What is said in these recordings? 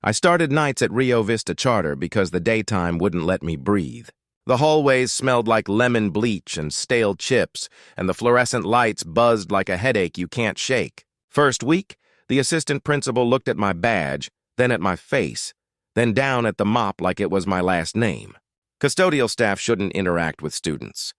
I started nights at Rio Vista Charter because the daytime wouldn't let me breathe. The hallways smelled like lemon bleach and stale chips, and the fluorescent lights buzzed like a headache you can't shake. First week, the assistant principal looked at my badge, then at my face, then down at the mop like it was my last name. Custodial staff shouldn't interact with students.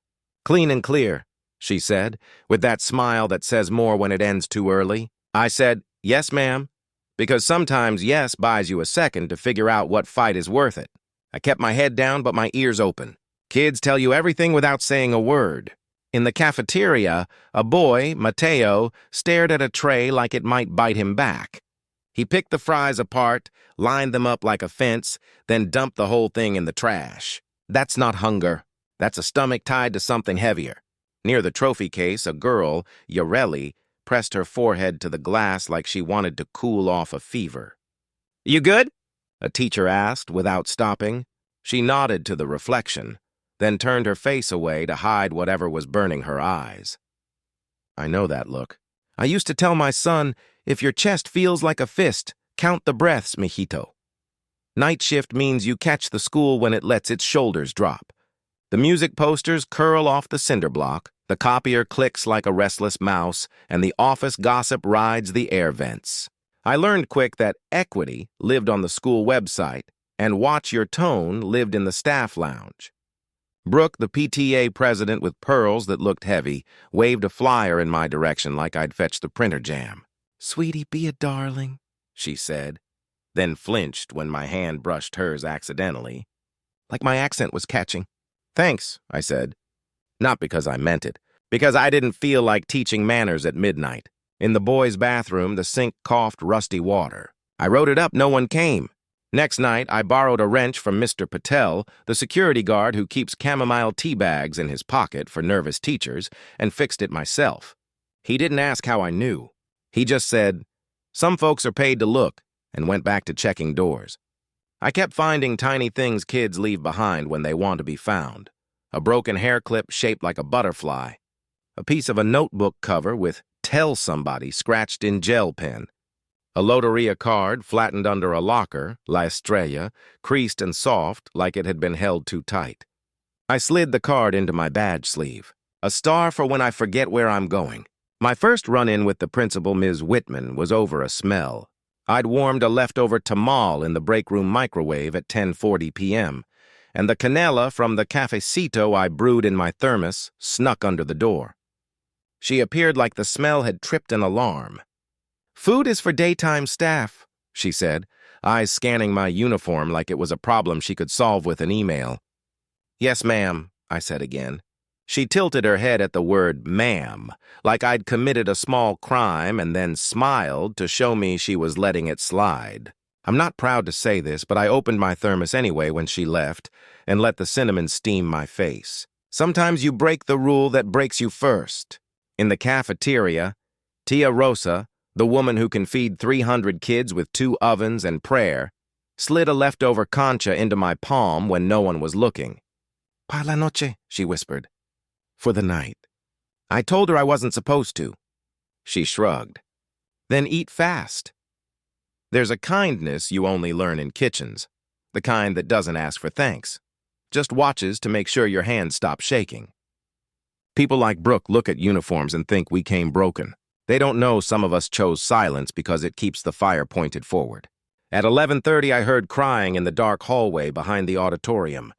"Clean and clear," she said, with that smile that says more when it ends too early. I said, "Yes, ma'am," because sometimes yes buys you a second to figure out what fight is worth it. I kept my head down but my ears open. Kids tell you everything without saying a word. In the cafeteria, a boy, Mateo, stared at a tray like it might bite him back. He picked the fries apart, lined them up like a fence, then dumped the whole thing in the trash. That's not hunger. That's a stomach tied to something heavier. Near the trophy case, a girl, Yareli, pressed her forehead to the glass like she wanted to cool off a fever. "You good?" a teacher asked without stopping. She nodded to the reflection, then turned her face away to hide whatever was burning her eyes. I know that look. I used to tell my son, "If your chest feels like a fist, count the breaths, mijito." Night shift means you catch the school when it lets its shoulders drop. The music posters curl off the cinder block, the copier clicks like a restless mouse, and the office gossip rides the air vents. I learned quick that equity lived on the school website, and watch your tone lived in the staff lounge. Brooke, the PTA president with pearls that looked heavy, waved a flyer in my direction like I'd fetched the printer jam. "Sweetie, be a darling," she said, then flinched when my hand brushed hers accidentally, like my accent was catching. "Thanks," I said. Not because I meant it, because I didn't feel like teaching manners at midnight. In the boys' bathroom, the sink coughed rusty water. I wrote it up, no one came. Next night, I borrowed a wrench from Mr. Patel, the security guard who keeps chamomile tea bags in his pocket for nervous teachers, and fixed it myself. He didn't ask how I knew. He just said, "Some folks are paid to look," and went back to checking doors. I kept finding tiny things kids leave behind when they want to be found. A broken hair clip shaped like a butterfly. A piece of a notebook cover with "Tell Somebody" scratched in gel pen. A Loteria card flattened under a locker, La Estrella, creased and soft like it had been held too tight. I slid the card into my badge sleeve. A star for when I forget where I'm going. My first run-in with the principal, Ms. Whitman, was over a smell. I'd warmed a leftover tamal in the break room microwave at 10:40 p.m., and the canela from the cafecito I brewed in my thermos snuck under the door. She appeared like the smell had tripped an alarm. "Food is for daytime staff," she said, eyes scanning my uniform like it was a problem she could solve with an email. "Yes, ma'am," I said again. She tilted her head at the word "ma'am," like I'd committed a small crime, and then smiled to show me she was letting it slide. I'm not proud to say this, but I opened my thermos anyway when she left and let the cinnamon steam my face. Sometimes you break the rule that breaks you first. In the cafeteria, Tia Rosa, the woman who can feed 300 kids with 2 ovens and prayer, slid a leftover concha into my palm when no one was looking. "Pa la noche," she whispered. "For the night." I told her I wasn't supposed to. She shrugged. "Then eat fast." There's a kindness you only learn in kitchens, the kind that doesn't ask for thanks, just watches to make sure your hands stop shaking. People like Brooke look at uniforms and think we came broken. They don't know some of us chose silence because it keeps the fire pointed forward. At 11:30, I heard crying in the dark hallway behind the auditorium.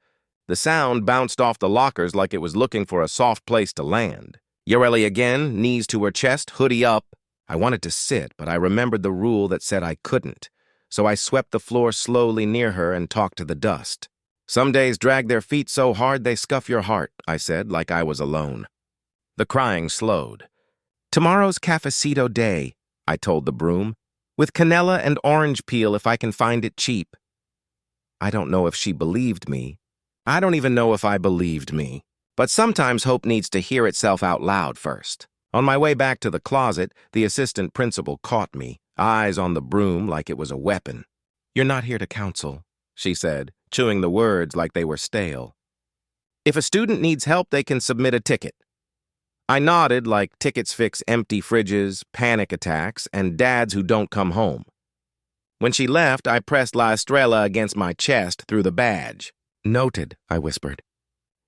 The sound bounced off the lockers like it was looking for a soft place to land. Yareli again, knees to her chest, hoodie up. I wanted to sit, but I remembered the rule that said I couldn't, so I swept the floor slowly near her and talked to the dust. "Some days drag their feet so hard they scuff your heart," I said, like I was alone. The crying slowed. "Tomorrow's cafecito day," I told the broom, "with canela and orange peel if I can find it cheap." I don't know if she believed me. I don't even know if I believed me. But sometimes hope needs to hear itself out loud first. On my way back to the closet, the assistant principal caught me, eyes on the broom like it was a weapon. "You're not here to counsel," she said, chewing the words like they were stale. "If a student needs help, they can submit a ticket." I nodded like tickets fix empty fridges, panic attacks, and dads who don't come home. When she left, I pressed La Estrella against my chest through the badge. "Noted," I whispered.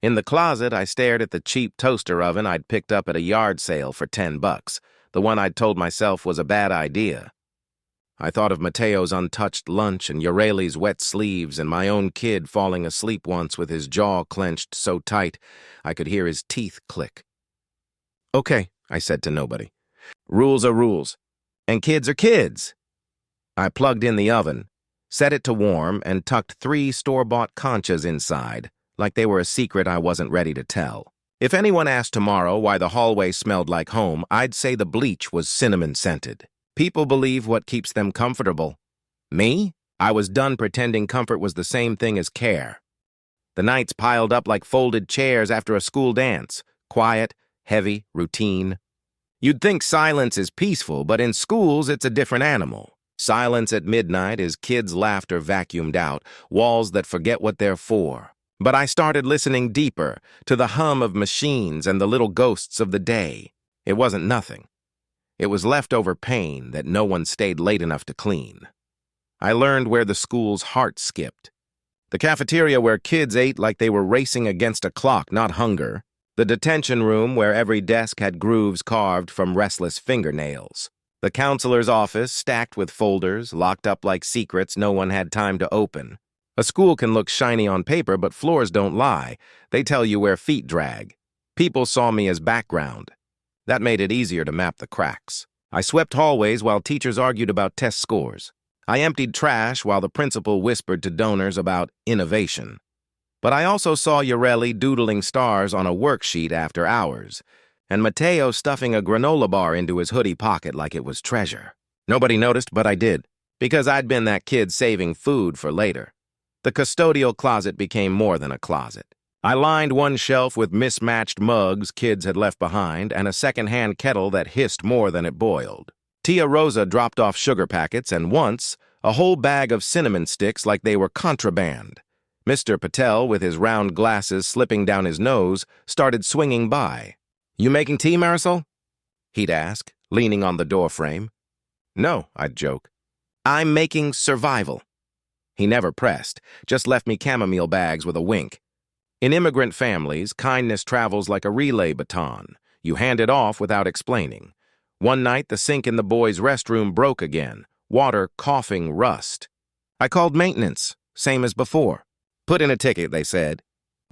In the closet, I stared at the cheap toaster oven I'd picked up at a yard sale for $10, the one I'd told myself was a bad idea. I thought of Mateo's untouched lunch and Ureli's wet sleeves and my own kid falling asleep once with his jaw clenched so tight I could hear his teeth click. "Okay," I said to nobody. "Rules are rules. And kids are kids." I plugged in the oven, set it to warm, and tucked 3 store-bought conchas inside, like they were a secret I wasn't ready to tell. If anyone asked tomorrow why the hallway smelled like home, I'd say the bleach was cinnamon-scented. People believe what keeps them comfortable. Me? I was done pretending comfort was the same thing as care. The nights piled up like folded chairs after a school dance. Quiet, heavy, routine. You'd think silence is peaceful, but in schools it's a different animal. Silence at midnight is kids' laughter vacuumed out, walls that forget what they're for. But I started listening deeper, to the hum of machines and the little ghosts of the day. It wasn't nothing. It was leftover pain that no one stayed late enough to clean. I learned where the school's heart skipped. The cafeteria where kids ate like they were racing against a clock, not hunger. The detention room where every desk had grooves carved from restless fingernails. The counselor's office stacked with folders, locked up like secrets no one had time to open. A school can look shiny on paper, but floors don't lie. They tell you where feet drag. People saw me as background. That made it easier to map the cracks. I swept hallways while teachers argued about test scores. I emptied trash while the principal whispered to donors about innovation. But I also saw Ureli doodling stars on a worksheet after hours, and Mateo stuffing a granola bar into his hoodie pocket like it was treasure. Nobody noticed, but I did, because I'd been that kid saving food for later. The custodial closet became more than a closet. I lined one shelf with mismatched mugs kids had left behind and a second-hand kettle that hissed more than it boiled. Tia Rosa dropped off sugar packets and once, a whole bag of cinnamon sticks like they were contraband. Mr. Patel, with his round glasses slipping down his nose, started swinging by. "You making tea, Marisol?" he'd ask, leaning on the doorframe. "No," I'd joke. "I'm making survival." He never pressed, just left me chamomile bags with a wink. In immigrant families, kindness travels like a relay baton. You hand it off without explaining. One night, the sink in the boys' restroom broke again, water coughing rust. I called maintenance, same as before. "Put in a ticket," they said.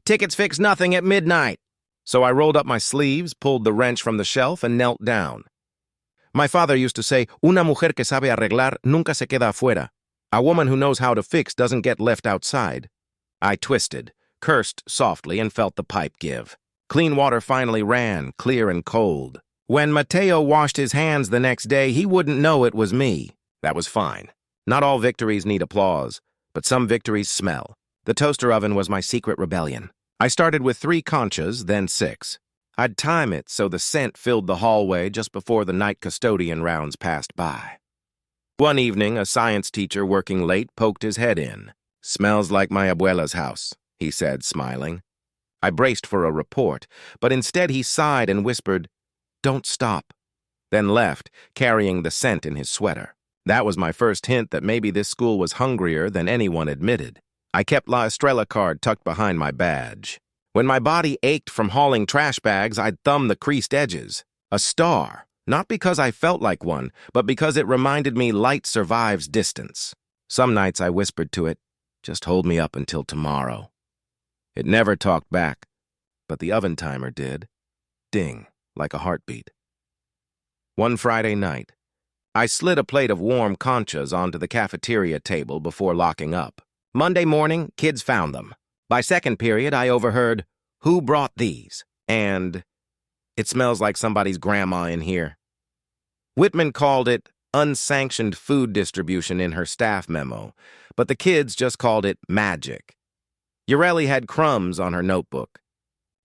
"Tickets fix nothing at midnight." So I rolled up my sleeves, pulled the wrench from the shelf, and knelt down. My father used to say, "Una mujer que sabe arreglar nunca se queda afuera." A woman who knows how to fix doesn't get left outside. I twisted, cursed softly, and felt the pipe give. Clean water finally ran, clear and cold. When Mateo washed his hands the next day, he wouldn't know it was me. That was fine. Not all victories need applause, but some victories smell. The toaster oven was my secret rebellion. I started with 3 conchas, then 6. I'd time it so the scent filled the hallway just before the night custodian rounds passed by. One evening, a science teacher working late poked his head in. "Smells like my abuela's house," he said, smiling. I braced for a report, but instead he sighed and whispered, "Don't stop," then left, carrying the scent in his sweater. That was my first hint that maybe this school was hungrier than anyone admitted. I kept La Estrella card tucked behind my badge. When my body ached from hauling trash bags, I'd thumb the creased edges. A star, not because I felt like one, but because it reminded me light survives distance. Some nights I whispered to it, "Just hold me up until tomorrow." It never talked back, but the oven timer did. Ding, like a heartbeat. One Friday night, I slid a plate of warm conchas onto the cafeteria table before locking up. Monday morning, kids found them. By second period, I overheard, "Who brought these?" and "It smells like somebody's grandma in here." Whitman called it unsanctioned food distribution in her staff memo, but the kids just called it magic. Ureli had crumbs on her notebook.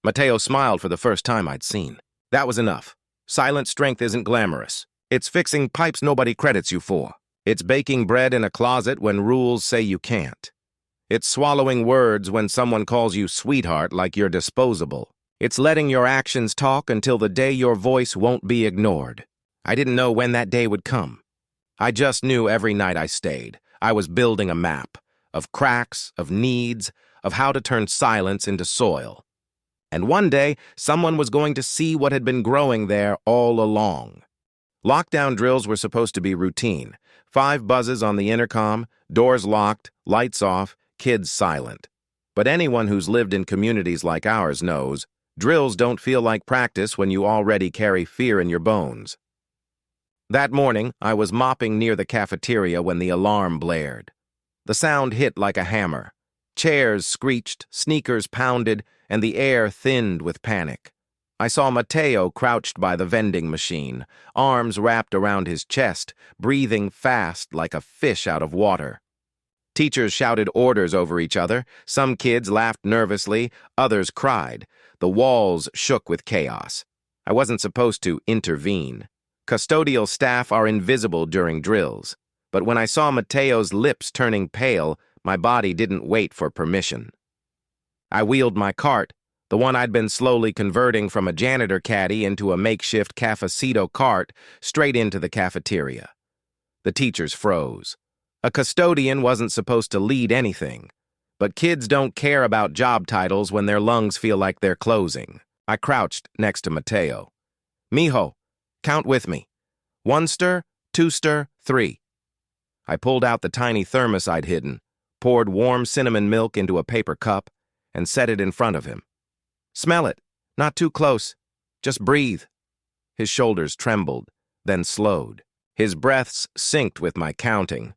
Mateo smiled for the first time I'd seen. That was enough. Silent strength isn't glamorous. It's fixing pipes nobody credits you for. It's baking bread in a closet when rules say you can't. It's swallowing words when someone calls you sweetheart like you're disposable. It's letting your actions talk until the day your voice won't be ignored. I didn't know when that day would come. I just knew every night I stayed, I was building a map of cracks, of needs, of how to turn silence into soil. And one day, someone was going to see what had been growing there all along. Lockdown drills were supposed to be routine. 5 buzzes on the intercom, doors locked, lights off, kids silent. But anyone who's lived in communities like ours knows, drills don't feel like practice when you already carry fear in your bones. That morning, I was mopping near the cafeteria when the alarm blared. The sound hit like a hammer. Chairs screeched, sneakers pounded, and the air thinned with panic. I saw Mateo crouched by the vending machine, arms wrapped around his chest, breathing fast like a fish out of water. Teachers shouted orders over each other. Some kids laughed nervously, others cried. The walls shook with chaos. I wasn't supposed to intervene. Custodial staff are invisible during drills. But when I saw Mateo's lips turning pale, my body didn't wait for permission. I wheeled my cart, the one I'd been slowly converting from a janitor caddy into a makeshift cafecito cart, straight into the cafeteria. The teachers froze. A custodian wasn't supposed to lead anything. But kids don't care about job titles when their lungs feel like they're closing. I crouched next to Mateo. "Mijo, count with me. 1 stir, 2 stir, 3. I pulled out the tiny thermos I'd hidden, poured warm cinnamon milk into a paper cup, and set it in front of him. "Smell it. Not too close. Just breathe." His shoulders trembled, then slowed. His breaths synced with my counting.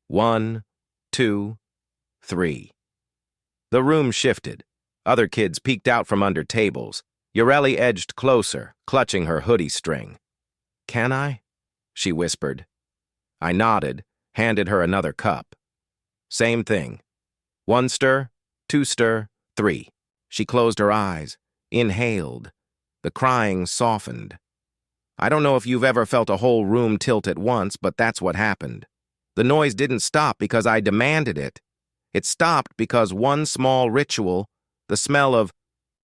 1, 2, 3. The room shifted. Other kids peeked out from under tables. Yoreli edged closer, clutching her hoodie string. "Can I?" she whispered. I nodded, handed her another cup. Same thing. 1 stir, 2 stir, 3. She closed her eyes, inhaled. The crying softened. I don't know if you've ever felt a whole room tilt at once, but that's what happened. The noise didn't stop because I demanded it. It stopped because one small ritual, the smell of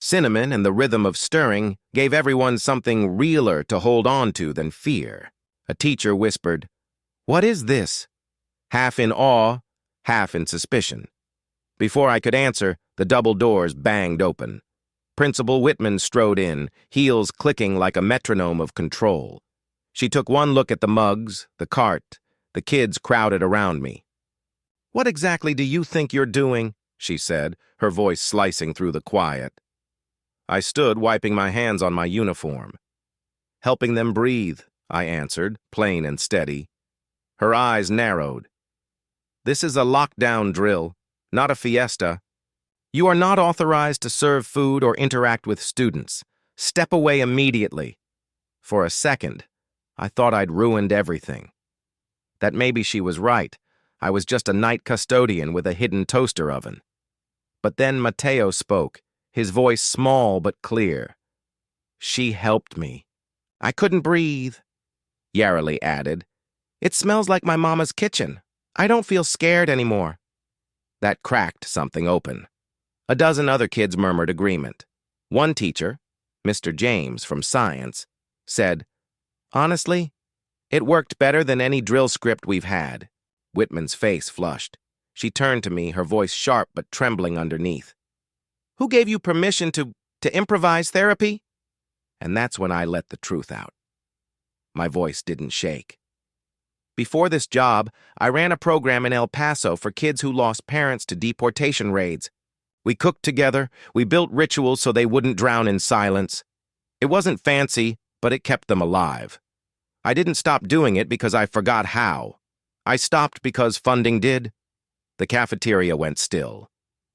cinnamon and the rhythm of stirring, gave everyone something realer to hold on to than fear. A teacher whispered, "What is this?" half in awe, half in suspicion. Before I could answer, the double doors banged open. Principal Whitman strode in, heels clicking like a metronome of control. She took one look at the mugs, the cart, the kids crowded around me. "What exactly do you think you're doing?" she said, her voice slicing through the quiet. I stood, wiping my hands on my uniform. "Helping them breathe," I answered, plain and steady. Her eyes narrowed. "This is a lockdown drill, not a fiesta. You are not authorized to serve food or interact with students. Step away immediately." For a second, I thought I'd ruined everything. That maybe she was right. I was just a night custodian with a hidden toaster oven. But then Mateo spoke, his voice small but clear. "She helped me. I couldn't breathe," Yarely added. "It smells like my mama's kitchen. I don't feel scared anymore." That cracked something open. A dozen other kids murmured agreement. One teacher, Mr. James from science, said, "Honestly, it worked better than any drill script we've had." Whitman's face flushed. She turned to me, her voice sharp but trembling underneath. "Who gave you permission to improvise therapy?" And that's when I let the truth out. My voice didn't shake. Before this job, I ran a program in El Paso for kids who lost parents to deportation raids. We cooked together, we built rituals so they wouldn't drown in silence. It wasn't fancy, but it kept them alive. I didn't stop doing it because I forgot how. I stopped because funding did. The cafeteria went still.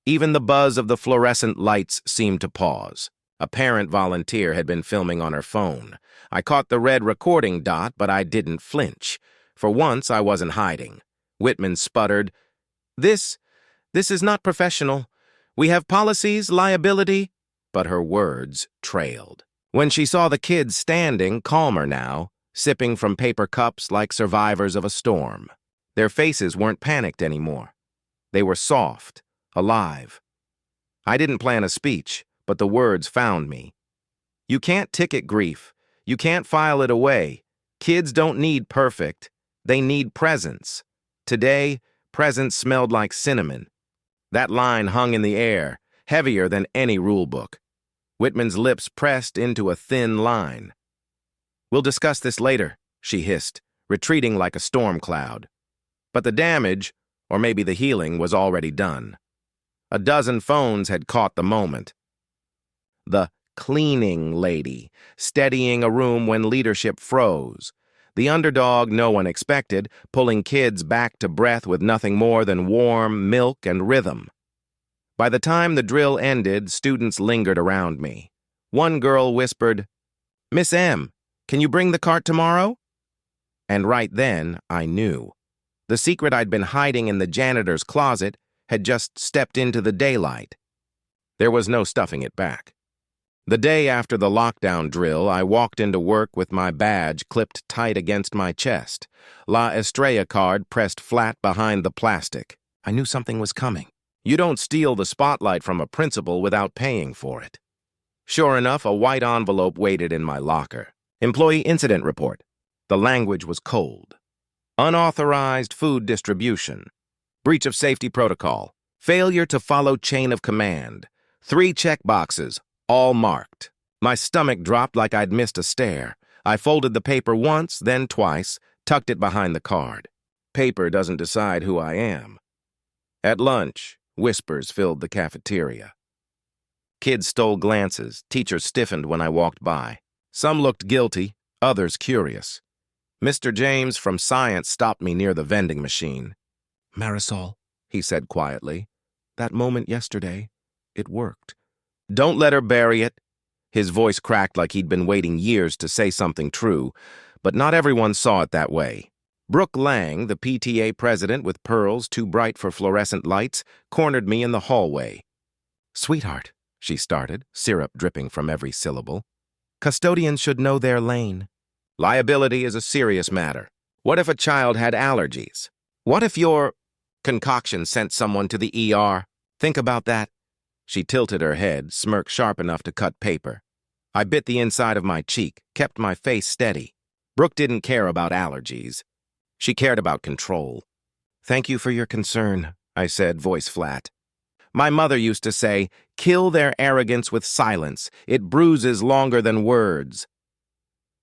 Even the buzz of the fluorescent lights seemed to pause. A parent volunteer had been filming on her phone. I caught the red recording dot, but I didn't flinch. For once, I wasn't hiding. Whitman sputtered, This is not professional. We have policies, liability." But her words trailed. When she saw the kids standing, calmer now, sipping from paper cups like survivors of a storm. Their faces weren't panicked anymore. They were soft, alive. I didn't plan a speech, but the words found me. You can't ticket grief. You can't file it away. Kids don't need perfect. They need presence. Today, Presents smelled like cinnamon. That line hung in the air, heavier than any rulebook. Whitman's lips pressed into a thin line. "We'll discuss this later," she hissed, retreating like a storm cloud. But the damage, or maybe the healing, was already done. A dozen phones had caught the moment. The cleaning lady, steadying a room when leadership froze. The underdog no one expected, pulling kids back to breath with nothing more than warm milk and rhythm. By the time the drill ended, students lingered around me. One girl whispered, "Miss M, can you bring the cart tomorrow?" And right then, I knew. The secret I'd been hiding in the janitor's closet had just stepped into the daylight. There was no stuffing it back. The day after the lockdown drill, I walked into work with my badge clipped tight against my chest, La Estrella card pressed flat behind the plastic. I knew something was coming. You don't steal the spotlight from a principal without paying for it. Sure enough, a white envelope waited in my locker. Employee incident report. The language was cold. Unauthorized food distribution. Breach of safety protocol. Failure to follow chain of command. 3 checkboxes, all marked. My stomach dropped like I'd missed a stare. I folded the paper once, then twice, tucked it behind the card. Paper doesn't decide who I am. At lunch, whispers filled the cafeteria. Kids stole glances. Teachers stiffened when I walked by. Some looked guilty, others curious. Mr. James from science stopped me near the vending machine. "Marisol," he said quietly, "that moment yesterday, it worked." "Don't let her bury it." His voice cracked like he'd been waiting years to say something true, but not everyone saw it that way. Brooke Lang, the PTA president with pearls too bright for fluorescent lights, cornered me in the hallway. "Sweetheart," she started, syrup dripping from every syllable, "custodians should know their lane. Liability is a serious matter. What if a child had allergies? What if your concoction sent someone to the ER? Think about that." She tilted her head, smirk sharp enough to cut paper. I bit the inside of my cheek, kept my face steady. Brooke didn't care about allergies. She cared about control. "Thank you for your concern," I said, voice flat. "My mother used to say, 'Kill their arrogance with silence. It bruises longer than words.'"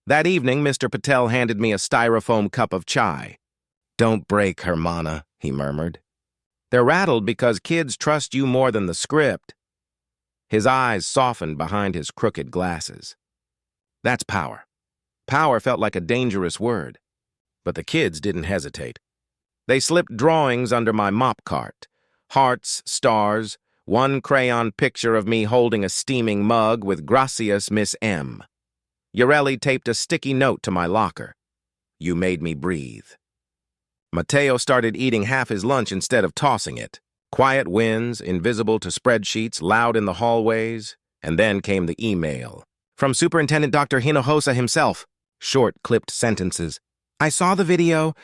That evening, Mr. Patel handed me a styrofoam cup of chai. "Don't break, Hermana," he murmured. "They're rattled because kids trust you more than the script." His eyes softened behind his crooked glasses. That's power. Power felt like a dangerous word. But the kids didn't hesitate. They slipped drawings under my mop cart. Hearts, stars, one crayon picture of me holding a steaming mug with "Gracias, Miss M." Urelli taped a sticky note to my locker. "You made me breathe." Mateo started eating half his lunch instead of tossing it. Quiet wins, invisible to spreadsheets, loud in the hallways. And then came the email. From Superintendent Dr. Hinojosa himself. Short, clipped sentences. "I saw the video.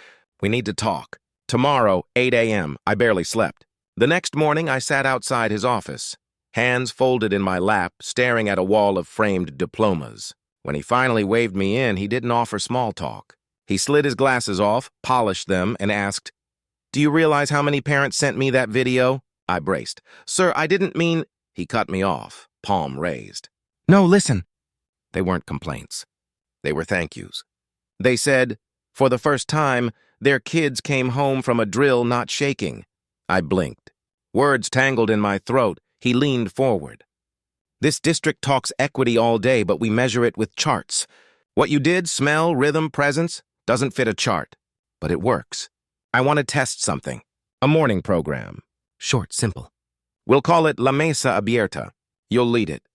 We need to talk. Tomorrow, 8 a.m. I barely slept." The next morning, I sat outside his office, hands folded in my lap, staring at a wall of framed diplomas. When he finally waved me in, he didn't offer small talk. He slid his glasses off, polished them, and asked, "Do you realize how many parents sent me that video?" I braced. "Sir, I didn't mean—" He cut me off, palm raised. "No, listen." They weren't complaints. They were thank yous. They said, for the first time, their kids came home from a drill not shaking. I blinked. Words tangled in my throat. He leaned forward. "This district talks equity all day, but we measure it with charts. What you did, smell, rhythm, presence, doesn't fit a chart. But it works. I want to test something. A morning program. Short, simple. We'll call it La Mesa Abierta. You'll lead it.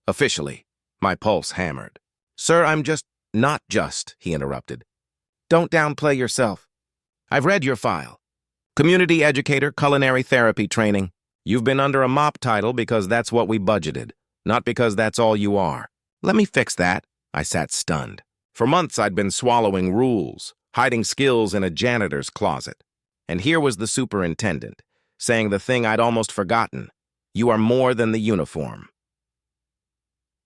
Officially." My pulse hammered. "Sir, I'm just—" "Not just," he interrupted. "Don't downplay yourself. I've read your file. Community educator, culinary therapy training. You've been under a mop title because that's what we budgeted, not because that's all you are. Let me fix that." I sat stunned. For months I'd been swallowing rules, hiding skills in a janitor's closet. And here was the superintendent, saying the thing I'd almost forgotten. "You are more than the uniform."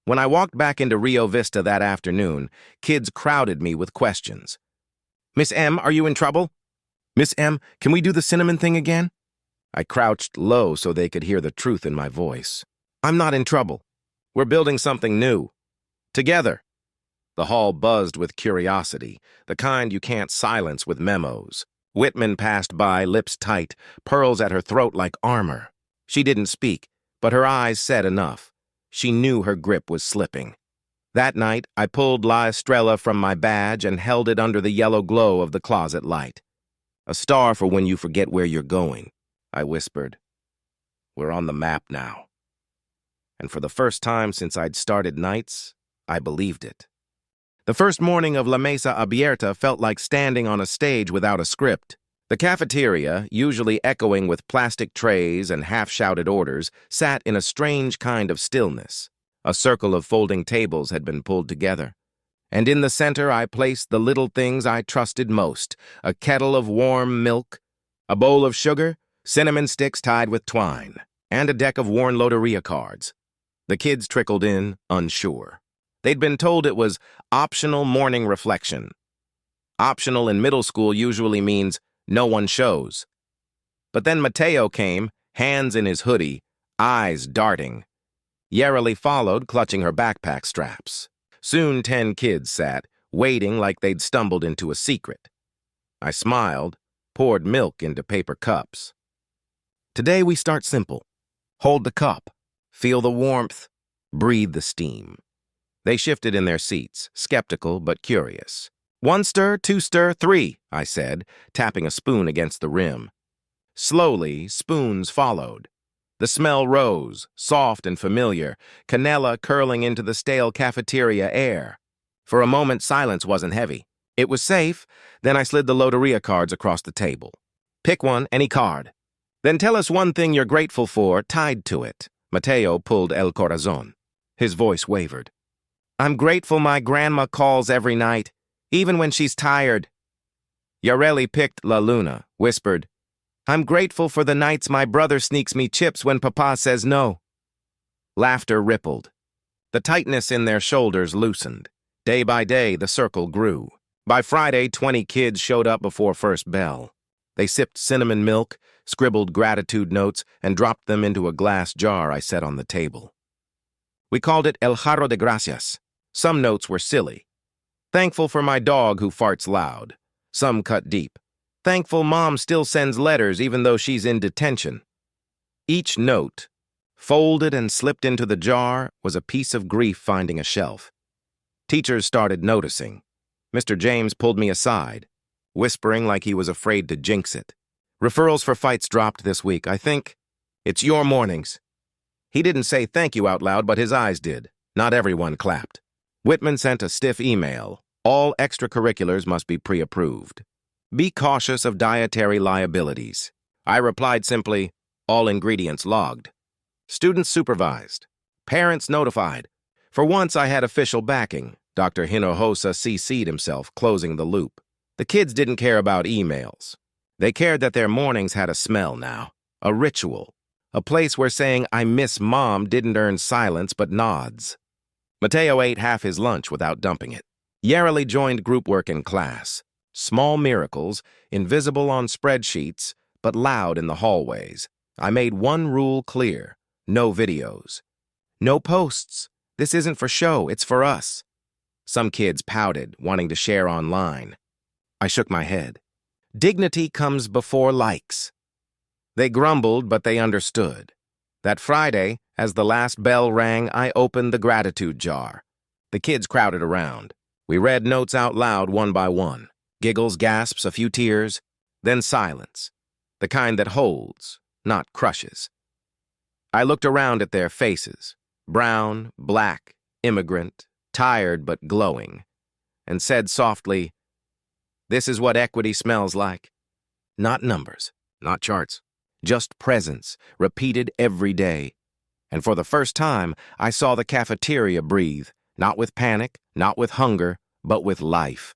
When I walked back into Rio Vista that afternoon, kids crowded me with questions. "Miss M, are you in trouble?" Miss M, can we do the cinnamon thing again? I crouched low so they could hear the truth in my voice. I'm not in trouble. We're building something new. Together. The hall buzzed with curiosity, the kind you can't silence with memos. Whitman passed by, lips tight, pearls at her throat like armor. She didn't speak, but her eyes said enough. She knew her grip was slipping. That night, I pulled La Estrella from my badge and held it under the yellow glow of the closet light. A star for when you forget where you're going, I whispered. We're on the map now. And for the first time since I'd started nights, I believed it. The first morning of La Mesa Abierta felt like standing on a stage without a script. The cafeteria, usually echoing with plastic trays and half-shouted orders, sat in a strange kind of stillness. A circle of folding tables had been pulled together. And in the center I placed the little things I trusted most, a kettle of warm milk, a bowl of sugar, cinnamon sticks tied with twine, and a deck of worn Loteria cards. The kids trickled in, unsure. They'd been told it was optional morning reflection. Optional in middle school usually means no one shows. But then Mateo came, hands in his hoodie, eyes darting. Yareli followed, clutching her backpack straps. Soon 10 kids sat, waiting like they'd stumbled into a secret. I smiled, poured milk into paper cups. Today we start simple. Hold the cup, feel the warmth, breathe the steam. They shifted in their seats, skeptical but curious. 1 stir, 2 stir, 3, I said, tapping a spoon against the rim. Slowly, spoons followed. The smell rose, soft and familiar, canela curling into the stale cafeteria air. For a moment, silence wasn't heavy. It was safe, then I slid the Loteria cards across the table. Pick one, any card. Then tell us one thing you're grateful for, tied to it. Mateo pulled El Corazon. His voice wavered. I'm grateful my grandma calls every night, even when she's tired. Yareli picked La Luna, whispered, I'm grateful for the nights my brother sneaks me chips when Papa says no. Laughter rippled. The tightness in their shoulders loosened. Day by day, the circle grew. By Friday, 20 kids showed up before first bell. They sipped cinnamon milk, scribbled gratitude notes, and dropped them into a glass jar I set on the table. We called it El Jarro de Gracias. Some notes were silly. Thankful for my dog who farts loud. Some cut deep. Thankful Mom still sends letters even though she's in detention. Each note, folded and slipped into the jar, was a piece of grief finding a shelf. Teachers started noticing. Mr. James pulled me aside, whispering like he was afraid to jinx it. Referrals for fights dropped this week. I think it's your mornings. He didn't say thank you out loud, but his eyes did. Not everyone clapped. Whitman sent a stiff email. All extracurriculars must be pre-approved. Be cautious of dietary liabilities. I replied simply, all ingredients logged. Students supervised. Parents notified. For once I had official backing. Dr. Hinojosa CC'd himself, closing the loop. The kids didn't care about emails. They cared that their mornings had a smell now. A ritual. A place where saying I miss Mom didn't earn silence but nods. Mateo ate half his lunch without dumping it. Yareli joined group work in class. Small miracles, invisible on spreadsheets, but loud in the hallways. I made one rule clear. No videos. No posts. This isn't for show, it's for us. Some kids pouted, wanting to share online. I shook my head. Dignity comes before likes. They grumbled, but they understood. That Friday, as the last bell rang, I opened the gratitude jar. The kids crowded around. We read notes out loud one by one. Giggles, gasps, a few tears, then silence. The kind that holds, not crushes. I looked around at their faces. Brown, black, immigrant, tired but glowing, and said softly, this is what equity smells like. Not numbers, not charts, just presence, repeated every day. And for the first time, I saw the cafeteria breathe, not with panic, not with hunger, but with life.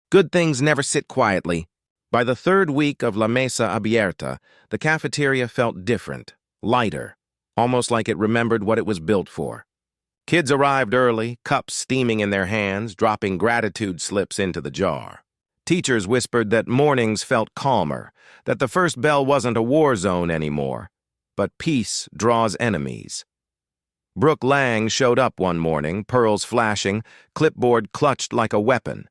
Good things never sit quietly. By the third week of La Mesa Abierta, the cafeteria felt different, lighter, almost like it remembered what it was built for. Kids arrived early, cups steaming in their hands, dropping gratitude slips into the jar. Teachers whispered that mornings felt calmer, that the first bell wasn't a war zone anymore, but peace draws enemies. Brooke Lang showed up one morning, pearls flashing, clipboard clutched like a weapon.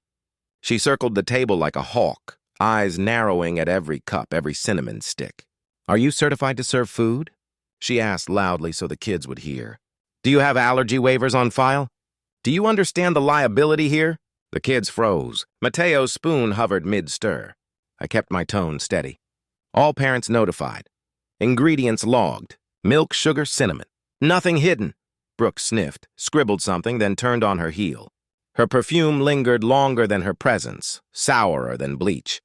She circled the table like a hawk, eyes narrowing at every cup, every cinnamon stick. "Are you certified to serve food?" she asked loudly so the kids would hear. "Do you have allergy waivers on file? Do you understand the liability here?" The kids froze. Mateo's spoon hovered mid-stir. I kept my tone steady. "All parents notified. Ingredients logged. Milk, sugar, cinnamon. Nothing hidden." Brooke sniffed, scribbled something, then turned on her heel. Her perfume lingered longer than her presence, sourer than bleach.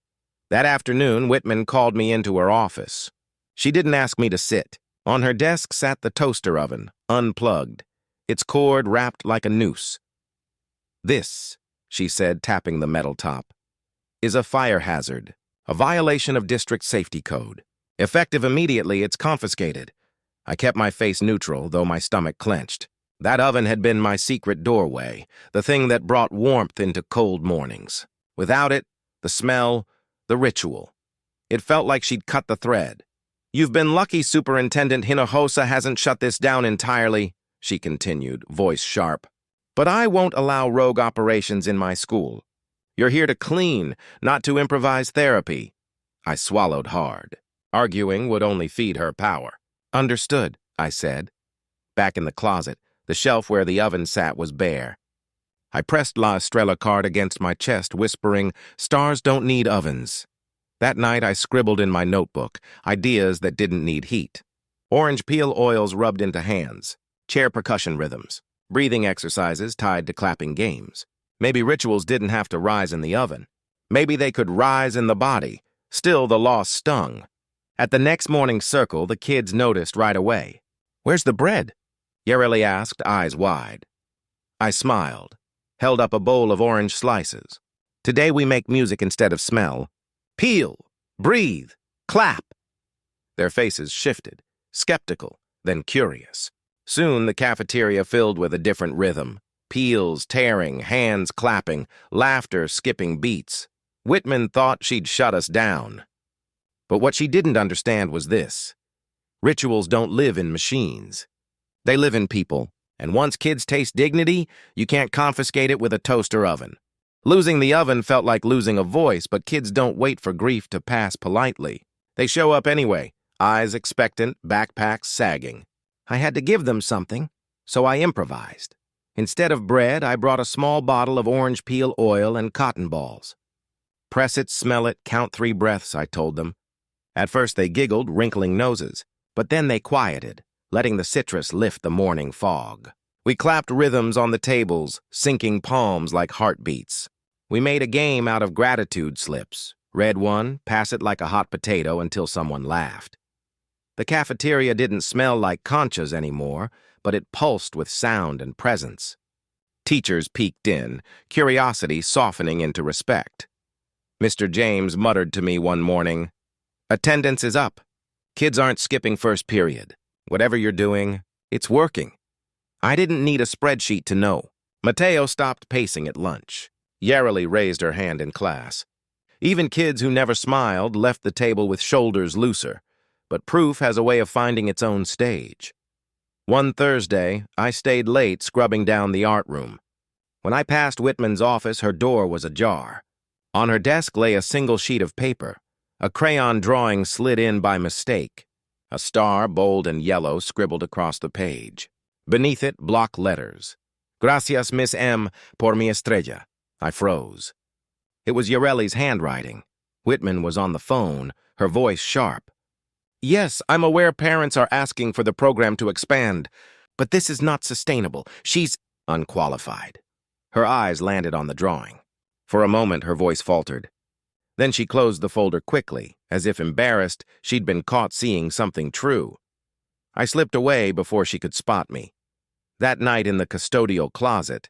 That afternoon, Whitman called me into her office. She didn't ask me to sit. On her desk sat the toaster oven, unplugged, its cord wrapped like a noose. "This," she said, tapping the metal top, "is a fire hazard, a violation of district safety code. Effective immediately, it's confiscated." I kept my face neutral, though my stomach clenched. That oven had been my secret doorway, the thing that brought warmth into cold mornings. Without it, the smell, the ritual. It felt like she'd cut the thread. "You've been lucky Superintendent Hinojosa hasn't shut this down entirely," she continued, voice sharp. "But I won't allow rogue operations in my school. You're here to clean, not to improvise therapy." I swallowed hard. Arguing would only feed her power. "Understood," I said. Back in the closet, the shelf where the oven sat was bare. I pressed La Estrella card against my chest, whispering, "Stars don't need ovens." That night I scribbled in my notebook, ideas that didn't need heat. Orange peel oils rubbed into hands, chair percussion rhythms, breathing exercises tied to clapping games. Maybe rituals didn't have to rise in the oven. Maybe they could rise in the body. Still, the loss stung. At the next morning circle, the kids noticed right away. "Where's the bread?" Yareli asked, eyes wide. I smiled, held up a bowl of orange slices. "Today we make music instead of smell. Peel, breathe, clap." Their faces shifted, skeptical, then curious. Soon the cafeteria filled with a different rhythm. Peels tearing, hands clapping, laughter skipping beats. Whitman thought she'd shut us down. But what she didn't understand was this. Rituals don't live in machines. They live in people, and once kids taste dignity, you can't confiscate it with a toaster oven. Losing the oven felt like losing a voice, but kids don't wait for grief to pass politely. They show up anyway, eyes expectant, backpacks sagging. I had to give them something, so I improvised. Instead of bread, I brought a small bottle of orange peel oil and cotton balls. "Press it, smell it, count 3 breaths," I told them. At first they giggled, wrinkling noses, but then they quieted, letting the citrus lift the morning fog. We clapped rhythms on the tables, syncing palms like heartbeats. We made a game out of gratitude slips. Read one, pass it like a hot potato until someone laughed. The cafeteria didn't smell like conchas anymore, but it pulsed with sound and presence. Teachers peeked in, curiosity softening into respect. Mr. James muttered to me one morning, "Attendance is up. Kids aren't skipping first period. Whatever you're doing, it's working." I didn't need a spreadsheet to know. Mateo stopped pacing at lunch. Yareli raised her hand in class. Even kids who never smiled left the table with shoulders looser, but proof has a way of finding its own stage. One Thursday, I stayed late scrubbing down the art room. When I passed Whitman's office, her door was ajar. On her desk lay a single sheet of paper. A crayon drawing slid in by mistake. A star, bold and yellow, scribbled across the page. Beneath it, block letters. "Gracias, Miss M, por mi estrella." I froze. It was Yareli's handwriting. Whitman was on the phone, her voice sharp. "Yes, I'm aware parents are asking for the program to expand, but this is not sustainable. She's unqualified." Her eyes landed on the drawing. For a moment, her voice faltered. Then she closed the folder quickly, as if embarrassed she'd been caught seeing something true. I slipped away before she could spot me. That night in the custodial closet,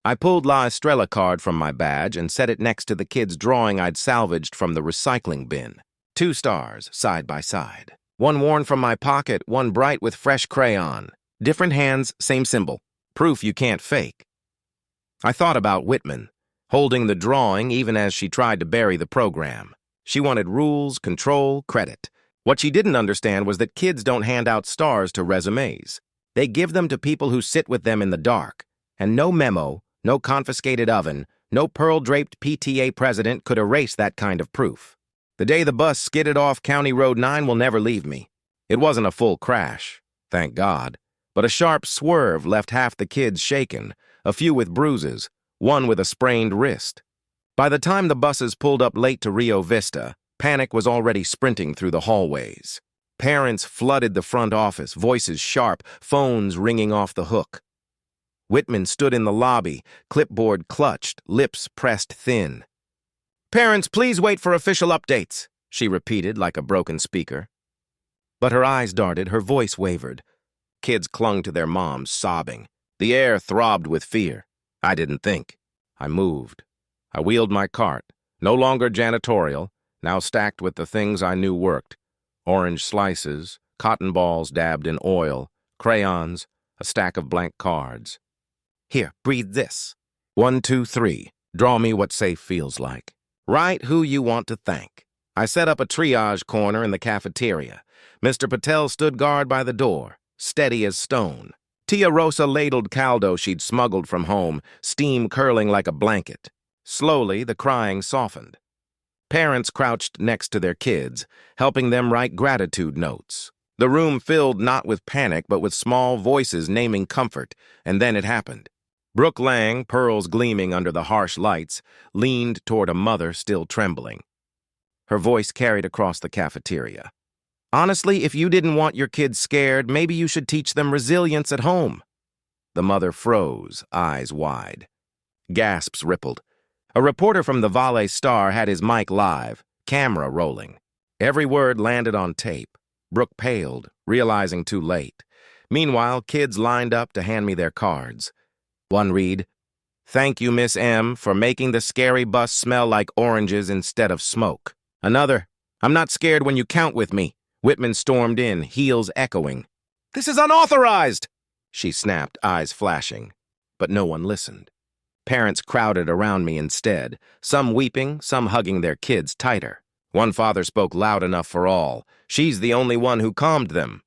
I pulled La Estrella card from my badge and set it next to the kid's drawing I'd salvaged from the recycling bin. 2 stars, side by side. One worn from my pocket, one bright with fresh crayon. Different hands, same symbol. Proof you can't fake. I thought about Whitman. holding the drawing even as she tried to bury the program. She wanted rules, control, credit. What she didn't understand was that kids don't hand out stars to resumes. They give them to people who sit with them in the dark. And no memo, no confiscated oven, no pearl-draped PTA president could erase that kind of proof. The day the bus skidded off County Road 9 will never leave me. It wasn't a full crash, thank God, but a sharp swerve left half the kids shaken, a few with bruises, one with a sprained wrist. By the time the buses pulled up late to Rio Vista, panic was already sprinting through the hallways. Parents flooded the front office, voices sharp, phones ringing off the hook. Whitman stood in the lobby, clipboard clutched, lips pressed thin. "Parents, please wait for official updates," she repeated like a broken speaker. But her eyes darted, her voice wavered. Kids clung to their moms, sobbing. The air throbbed with fear. I didn't think. I moved. I wheeled my cart, no longer janitorial, now stacked with the things I knew worked. Orange slices, cotton balls dabbed in oil, crayons, a stack of blank cards. "Here, breathe this. 1, 2, 3. Draw me what safe feels like. Write who you want to thank." I set up a triage corner in the cafeteria. Mr. Patel stood guard by the door, steady as stone. Tia Rosa ladled caldo she'd smuggled from home, steam curling like a blanket. Slowly, the crying softened. Parents crouched next to their kids, helping them write gratitude notes. The room filled not with panic, but with small voices naming comfort, and then it happened. Brooke Lang, pearls gleaming under the harsh lights, leaned toward a mother still trembling. Her voice carried across the cafeteria. "Honestly, if you didn't want your kids scared, maybe you should teach them resilience at home." The mother froze, eyes wide. Gasps rippled. A reporter from the Valle Star had his mic live, camera rolling. Every word landed on tape. Brooke paled, realizing too late. Meanwhile, kids lined up to hand me their cards. One read, "Thank you, Miss M, for making the scary bus smell like oranges instead of smoke." Another, "I'm not scared when you count with me." Whitman stormed in, heels echoing. "This is unauthorized!" she snapped, eyes flashing. But no one listened. Parents crowded around me instead, some weeping, some hugging their kids tighter. One father spoke loud enough for all. "She's the only one who calmed them."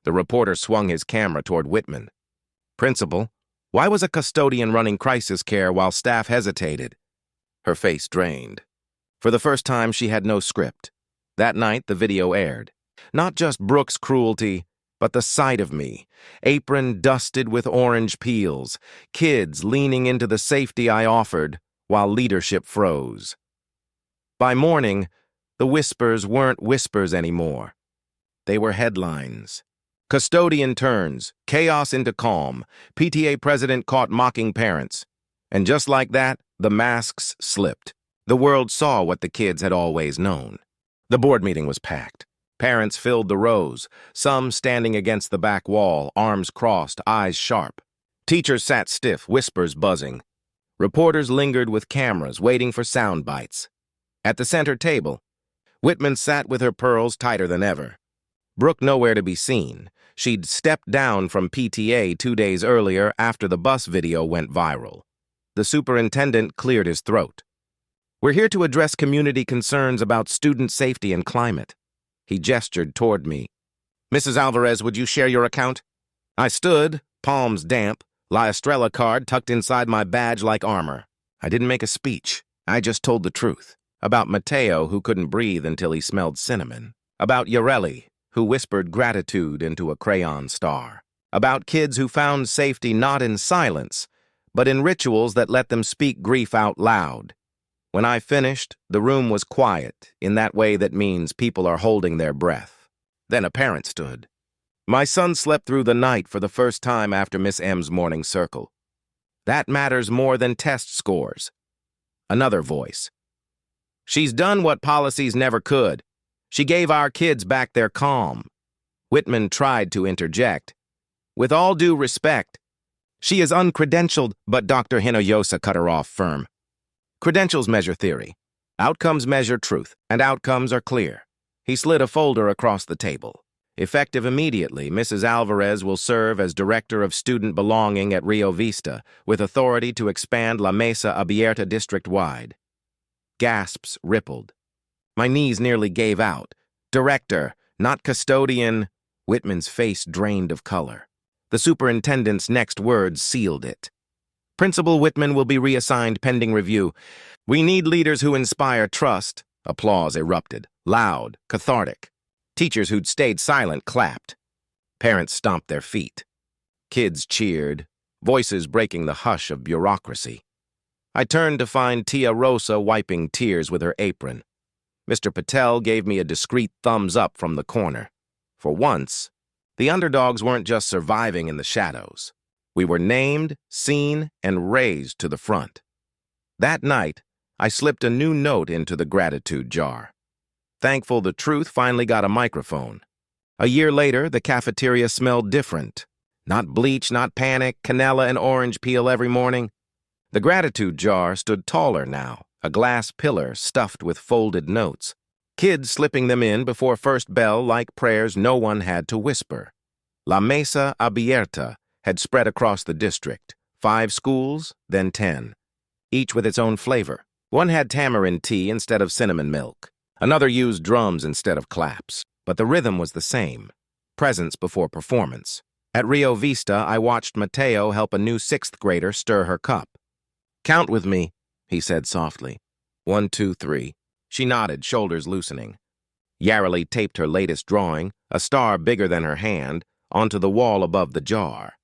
The reporter swung his camera toward Whitman. "Principal, why was a custodian running crisis care while staff hesitated?" Her face drained. For the first time, she had no script. That night, the video aired. Not just Brooke's cruelty, but the sight of me, apron dusted with orange peels, kids leaning into the safety I offered while leadership froze. By morning, the whispers weren't whispers anymore. They were headlines. Custodian turns, chaos into calm, PTA president caught mocking parents. And just like that, the masks slipped. The world saw what the kids had always known. The board meeting was packed. Parents filled the rows, some standing against the back wall, arms crossed, eyes sharp. Teachers sat stiff, whispers buzzing. Reporters lingered with cameras, waiting for sound bites. At the center table, Whitman sat with her pearls tighter than ever. Brooke nowhere to be seen. She'd stepped down from PTA 2 days earlier after the bus video went viral. The superintendent cleared his throat. "We're here to address community concerns about student safety and climate." He gestured toward me. "Mrs. Alvarez, would you share your account?" I stood, palms damp, La Estrella card tucked inside my badge like armor. I didn't make a speech. I just told the truth. About Mateo, who couldn't breathe until he smelled cinnamon. About Yareli, who whispered gratitude into a crayon star. About kids who found safety not in silence, but in rituals that let them speak grief out loud. When I finished, the room was quiet, in that way that means people are holding their breath. Then a parent stood. "My son slept through the night for the first time after Miss M's morning circle. That matters more than test scores." Another voice. "She's done what policies never could. She gave our kids back their calm." Whitman tried to interject. "With all due respect, she is uncredentialed," but Dr. Hinojosa cut her off firm. "Credentials measure theory. Outcomes measure truth, and outcomes are clear." He slid a folder across the table. Effective immediately, Mrs. Alvarez will serve as Director of Student Belonging at Rio Vista, with authority to expand La Mesa Abierta district-wide. Gasps rippled. My knees nearly gave out. Director, not custodian. Whitman's face drained of color. The superintendent's next words sealed it. Principal Whitman will be reassigned pending review. We need leaders who inspire trust. Applause erupted, loud, cathartic. Teachers who'd stayed silent clapped. Parents stomped their feet. Kids cheered, voices breaking the hush of bureaucracy. I turned to find Tia Rosa wiping tears with her apron. Mr. Patel gave me a discreet thumbs up from the corner. For once, the underdogs weren't just surviving in the shadows. We were named, seen, and raised to the front. That night, I slipped a new note into the gratitude jar. Thankful the truth finally got a microphone. A year later, the cafeteria smelled different. Not bleach, not panic, canela and orange peel every morning. The gratitude jar stood taller now, a glass pillar stuffed with folded notes. Kids slipping them in before first bell like prayers no one had to whisper. La Mesa Abierta had spread across the district. 5 schools, then 10. Each with its own flavor. One had tamarind tea instead of cinnamon milk. Another used drums instead of claps. But the rhythm was the same. Presence before performance. At Rio Vista, I watched Mateo help a new 6th grader stir her cup. Count with me, he said softly. 1, 2, 3. She nodded, shoulders loosening. Yarely taped her latest drawing, a star bigger than her hand, onto the wall above the jar.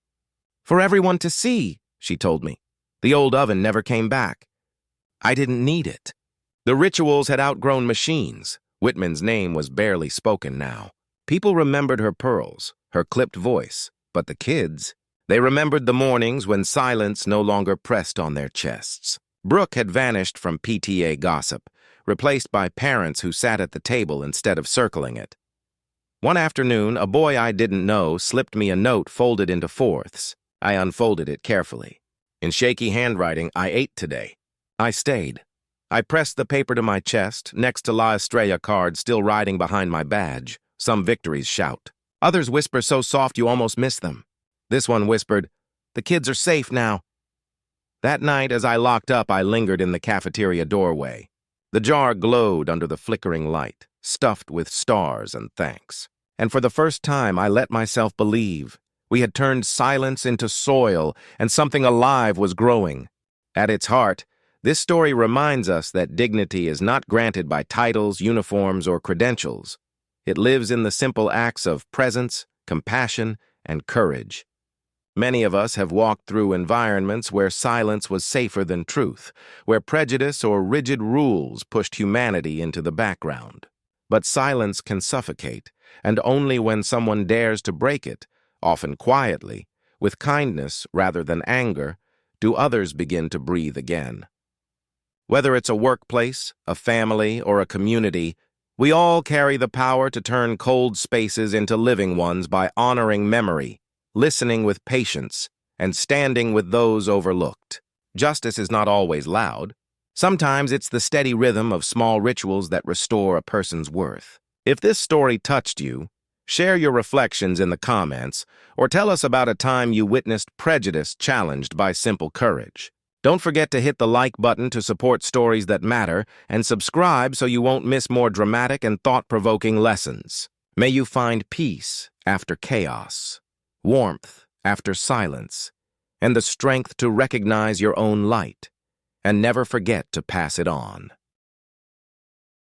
For everyone to see, she told me. The old oven never came back. I didn't need it. The rituals had outgrown machines. Whitman's name was barely spoken now. People remembered her pearls, her clipped voice, but the kids, they remembered the mornings when silence no longer pressed on their chests. Brooke had vanished from PTA gossip, replaced by parents who sat at the table instead of circling it. One afternoon, a boy I didn't know slipped me a note folded into fourths. I unfolded it carefully. In shaky handwriting, I ate today. I stayed. I pressed the paper to my chest, next to La Estrella card still riding behind my badge. Some victories shout. Others whisper so soft you almost miss them. This one whispered, "The kids are safe now." That night, as I locked up, I lingered in the cafeteria doorway. The jar glowed under the flickering light, stuffed with stars and thanks. And for the first time, I let myself believe. We had turned silence into soil, and something alive was growing. At its heart, this story reminds us that dignity is not granted by titles, uniforms, or credentials. It lives in the simple acts of presence, compassion, and courage. Many of us have walked through environments where silence was safer than truth, where prejudice or rigid rules pushed humanity into the background. But silence can suffocate, and only when someone dares to break it, often quietly, with kindness rather than anger, do others begin to breathe again. Whether it's a workplace, a family, or a community, we all carry the power to turn cold spaces into living ones by honoring memory, listening with patience, and standing with those overlooked. Justice is not always loud. Sometimes it's the steady rhythm of small rituals that restore a person's worth. If this story touched you, share your reflections in the comments, or tell us about a time you witnessed prejudice challenged by simple courage. Don't forget to hit the like button to support stories that matter, and subscribe so you won't miss more dramatic and thought-provoking lessons. May you find peace after chaos, warmth after silence, and the strength to recognize your own light, and never forget to pass it on.